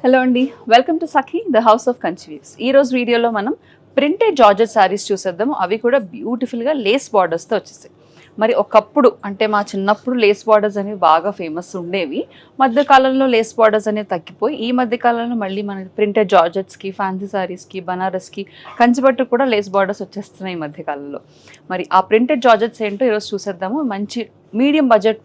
Hello అండి, welcome to Sakhi the house of Kanchi weaves. ఈ రోజు వీడియోలో మనం ప్రింటెడ్ జార్జెట్ శారీస్ చూసేద్దాము. అవి కూడా బ్యూటిఫుల్గా లేస్ బార్డర్స్తో వచ్చేసాయి. మరి ఒకప్పుడు అంటే మా చిన్నప్పుడు లేస్ బార్డర్స్ అనేవి బాగా ఫేమస్ ఉండేవి. మధ్యకాలంలో లేస్ బార్డర్స్ అనేవి తగ్గిపోయి ఈ మధ్యకాలంలో మళ్ళీ మన ప్రింటెడ్ జార్జెట్స్కి, ఫ్యాన్సీ శారీస్కి, బనారస్కి, కంచిపట్టు కూడా లేస్ బార్డర్స్ వచ్చేస్తున్నాయి ఈ మధ్యకాలంలో. మరి ఆ ప్రింటెడ్ జార్జెట్స్ ఏంటో ఈరోజు చూసేద్దాము. మంచి మీడియం బడ్జెట్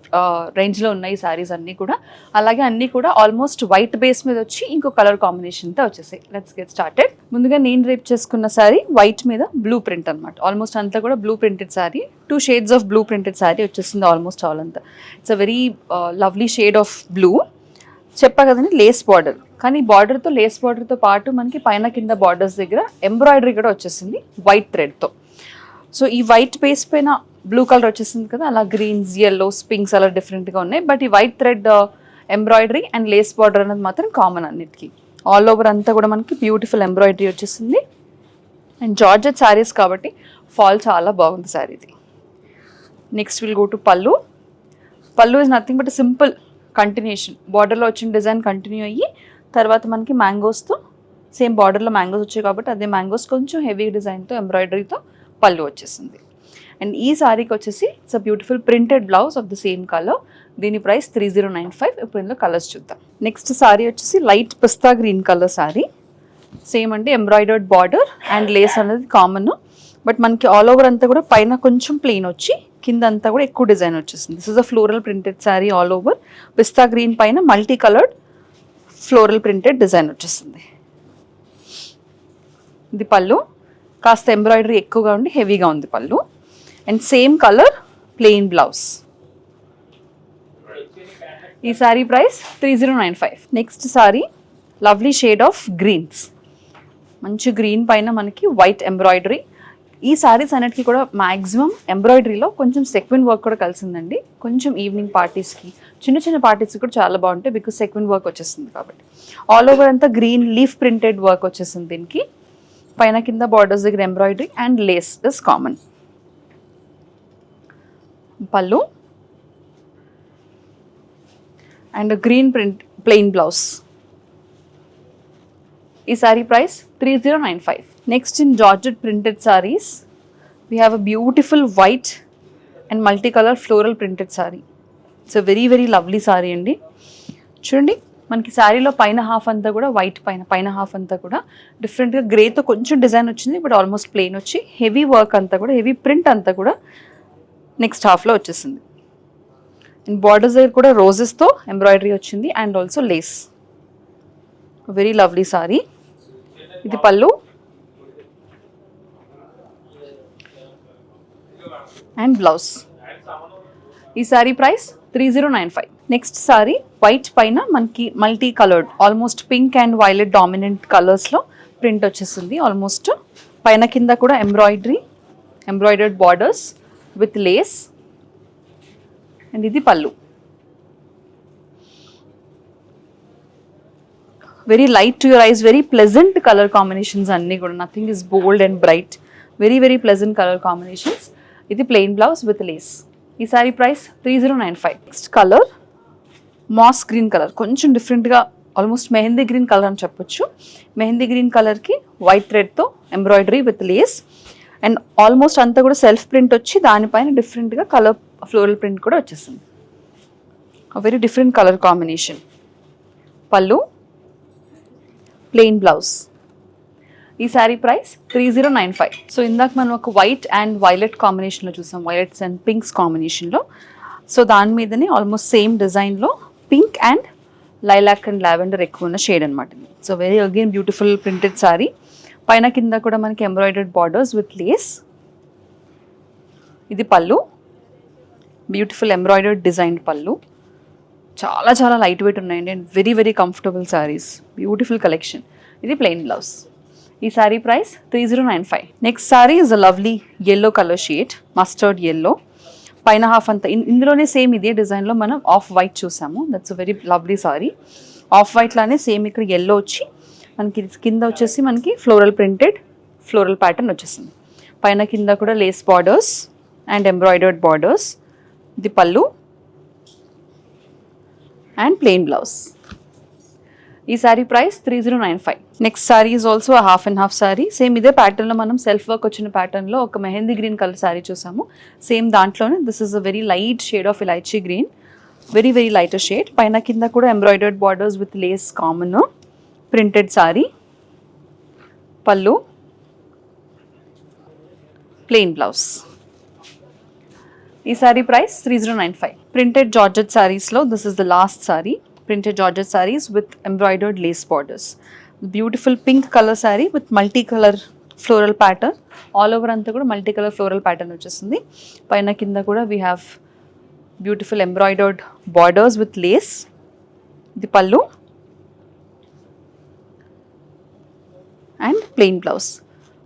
రేంజ్లో ఉన్నాయి శారీస్ అన్నీ కూడా. అలాగే అన్నీ కూడా ఆల్మోస్ట్ వైట్ బేస్ మీద వచ్చి ఇంకో కలర్ కాంబినేషన్తో వచ్చేసాయి. Let's get started. ముందుగా నేను రేప్ చేసుకున్న శారీ వైట్ మీద బ్లూ ప్రింట్ అనమాట. ఆల్మోస్ట్ అంతా కూడా blue printed sari. 2 shades of blue printed sari వచ్చేసింది ఆల్మోస్ట్ ఆల్ అంతా. It's a very lovely shade of blue. చెప్పా కదండి లేస్ బార్డర్, కానీ బార్డర్తో లేస్ బార్డర్తో పాటు మనకి పైన కింద బార్డర్స్ దగ్గర ఎంబ్రాయిడరీ కూడా వచ్చేసింది వైట్ థ్రెడ్తో. సో ఈ వైట్ బేస్ పైన బ్లూ కలర్ వచ్చేసింది కదా, అలా గ్రీన్స్, యెల్లోస్, పింక్స్ అలా డిఫరెంట్గా ఉన్నాయి. బట్ ఈ white thread embroidery and lace border అనేది మాత్రం కామన్ అన్నిటికీ. ఆల్ ఓవర్ అంతా కూడా మనకి బ్యూటిఫుల్ ఎంబ్రాయిడరీ వచ్చేసింది. అండ్ జార్జెట్ శారీస్ కాబట్టి ఫాల్ చాలా బాగుంది శారీది. నెక్స్ట్ విల్ గో టు పళ్ళు. పళ్ళు is nothing but simple continuation. బార్డర్లో వచ్చిన డిజైన్ కంటిన్యూ అయ్యి తర్వాత మనకి మ్యాంగోస్తో సేమ్ బార్డర్లో మ్యాంగోస్ వచ్చాయి కాబట్టి అదే మ్యాంగోస్ కొంచెం హెవీ డిజైన్తో ఎంబ్రాయిడరీతో పళ్ళు వచ్చేసింది. అండ్ ఈ శారీకి వచ్చేసి it's a beautiful printed blouse of the same colour. దీని ప్రైస్ 3095. ఇప్పుడు ఇందులో కలర్స్ చూద్దాం. నెక్స్ట్ శారీ వచ్చేసి లైట్ పిస్తా గ్రీన్ కలర్ శారీ. సేమ్ అంటే ఎంబ్రాయిడర్డ్ బార్డర్ అండ్ లేస్ అనేది కామన్. బట్ మనకి ఆల్ ఓవర్ అంతా కూడా పైన కొంచెం ప్లెయిన్ వచ్చి కింద అంతా కూడా ఎక్కువ డిజైన్ వచ్చేసింది. This is a floral printed sari. All over పిస్తా గ్రీన్ పైన multi coloured floral printed design వచ్చేసింది. ఇది పళ్ళు. కాస్త ఎంబ్రాయిడరీ ఎక్కువగా ఉండి హెవీగా ఉంది పళ్ళు. And same colour plain blouse. ఈ sari price 3095. Next sari lovely shade of greens. మంచి గ్రీన్ పైన మనకి వైట్ ఎంబ్రాయిడరీ. ఈ శారీస్ అన్నిటికీ కూడా మ్యాక్సిమం ఎంబ్రాయిడరీలో కొంచెం సెక్విన్ వర్క్ కూడా కలిసిందండి. కొంచెం ఈవినింగ్ పార్టీస్కి, చిన్న చిన్న పార్టీస్కి కూడా చాలా బాగుంటాయి బికాస్ సెక్విన్ వర్క్ వచ్చేస్తుంది కాబట్టి. ఆల్ ఓవర్ అంతా గ్రీన్ లీఫ్ ప్రింటెడ్ వర్క్ వచ్చేసింది దీనికి. పైన కింద బార్డర్స్ దగ్గర embroidery and lace is common. పళ్ళు and green print plain blouse. ఈ sari price 3095. Next in georgette printed saris we have a beautiful white and multi colour floral printed sari. It's a very very lovely sari అండి. చూడండి మనకి శారీలో పైన half అంతా కూడా white పైన హాఫ్ అంతా కూడా డిఫరెంట్గా గ్రేతో కొంచెం డిజైన్ వచ్చింది. బట్ ఆల్మోస్ట్ ప్లెయిన్ వచ్చి హెవీ వర్క్ అంతా కూడా హెవీ ప్రింట్ అంతా కూడా నెక్స్ట్ హాఫ్లో వచ్చేసింది. అండ్ బార్డర్స్ దగ్గర కూడా రోజెస్తో ఎంబ్రాయిడరీ వచ్చింది and also lace. Very lovely sari. ఇది పళ్ళు అండ్ బ్లౌజ్. ఈ sari price 3095. Next sari white పైన మనకి multi coloured almost pink and violet dominant కలర్స్లో ప్రింట్ వచ్చేసింది. ఆల్మోస్ట్ పైన కింద కూడా embroidered borders with lace. And ఇది pallu. Very light to your eyes, very pleasant colour combinations అన్నీ కూడా. Nothing is bold and bright. Very very pleasant colour combinations. ఇది plain blouse with lace. ఈ sari price 3095. Next colour moss green colour. కొంచెం డిఫరెంట్గా almost mehndi green colour అని చెప్పొచ్చు. Mehndi green కలర్కి white థ్రెడ్తో embroidery with lace. And almost అంతా కూడా సెల్ఫ్ ప్రింట్ వచ్చి దానిపైన డిఫరెంట్గా కలర్ ఫ్లోరల్ ప్రింట్ కూడా వచ్చేసింది. Very different colour combination. పళ్ళు ప్లెయిన్ బ్లౌజ్. ఈ శారీ ప్రైస్ 3095. సో ఇందాక మనం ఒక వైట్ అండ్ వైలెట్ కాంబినేషన్లో చూసాం, వైలెట్స్ అండ్ పింక్స్ కాంబినేషన్లో. సో దాని మీదనే ఆల్మోస్ట్ సేమ్ డిజైన్లో pink and lilac and lavender ఎక్కువ ఉన్న షేడ్ అనమాట. So very again beautiful printed sari. పైన కింద కూడా మనకి ఎంబ్రాయిడర్డ్ బార్డర్స్ విత్ లేస్. ఇది పళ్ళు. బ్యూటిఫుల్ ఎంబ్రాయిడర్డ్ డిజైన్ పళ్ళు. చాలా చాలా లైట్ వెయిట్ ఉన్నాయండి and very very comfortable saris. Beautiful collection. ఇది ప్లెయిన్ బ్లౌజ్. ఈ sari price 3095. Next sari is a lovely yellow colour shade, mustard yellow. పైన హాఫ్ అంతా ఇందులోనే సేమ్ ఇదే డిజైన్లో మనం ఆఫ్ వైట్ చూసాము. That's a very lovely sorry. Off white లానే సేమ్ ఇక్కడ ఎల్లో వచ్చి మనకి కింద వచ్చేసి మనకి ఫ్లోరల్ ప్రింటెడ్ ఫ్లోరల్ ప్యాటర్న్ వచ్చేసింది. పైన కింద కూడా Lay's borders and embroidered borders. ఇది పళ్ళు అండ్ ప్లెయిన్ బ్లౌజ్. ఈ sari price 3095. Next sari is also half and half sari. Same ఇదే ప్యాటర్న్లో మనం సెల్ఫ్ వర్క్ వచ్చిన ప్యాటర్న్లో ఒక మెహందీ గ్రీన్ కలర్ శారీ చూసాము. సేమ్ దాంట్లోనే this is a very light shade of elaichi green, very very lighter shade. పైన కింద కూడా embroidered borders with Lay's common, printed sari, పళ్ళు, ప్లెయిన్ బ్లౌజ్. ఈ శారీ ప్రైస్ 3095. ప్రింటెడ్ జార్జెట్ శారీస్లో this is the last sari. Printed Georgette sarees with embroidered lace borders. Beautiful pink color saree with multicolor floral pattern. All over anta kuda multicolor floral pattern vachestundi. Paina kinda kuda we have beautiful embroidered borders with lace. The pallu and plain blouse.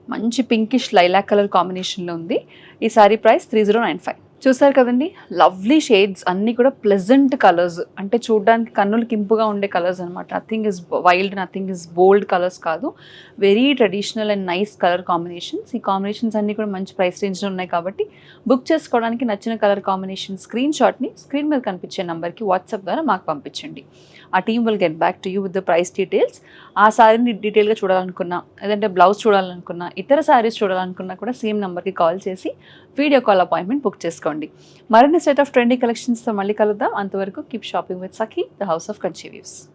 మంచి pinkish lilac colour కాంబినేషన్లో ఉంది. ఈ sari price 3095. చూసారు కదండి, lovely shades అన్నీ కూడా pleasant colours, అంటే చూడడానికి కన్నులకి ఇంపుగా ఉండే కలర్స్ అనమాట. Nothing is wild, nothing is bold colours కాదు, very traditional and nice colour combinations. ఈ కాంబినేషన్స్ అన్నీ కూడా మంచి ప్రైస్ రేంజ్లో ఉన్నాయి కాబట్టి బుక్ చేసుకోవడానికి నచ్చిన కలర్ కాంబినేషన్ స్క్రీన్ షాట్ని స్క్రీన్ మీద కనిపించే నెంబర్కి వాట్సాప్ ద్వారా మాకు పంపించండి. ఆ team will get back to you with the price details. ఆ శారీని డీటెయిల్గా చూడాలనుకున్నా, లేదంటే బ్లౌజ్ చూడాలనుకున్నా, ఇతర శారీస్ చూడాలనుకున్నా కూడా సేమ్ నెంబర్కి కాల్ చేసి వీడియో కాల్ అపాయింట్మెంట్ బుక్ చేసుకోండి. మరిన్ని సెట్ ఆఫ్ ట్రెండీ కలెక్షన్స్తో మళ్ళీ కలుద్దాం. అంతవరకు keep shopping with Sakhi, the house of Kanchi weaves.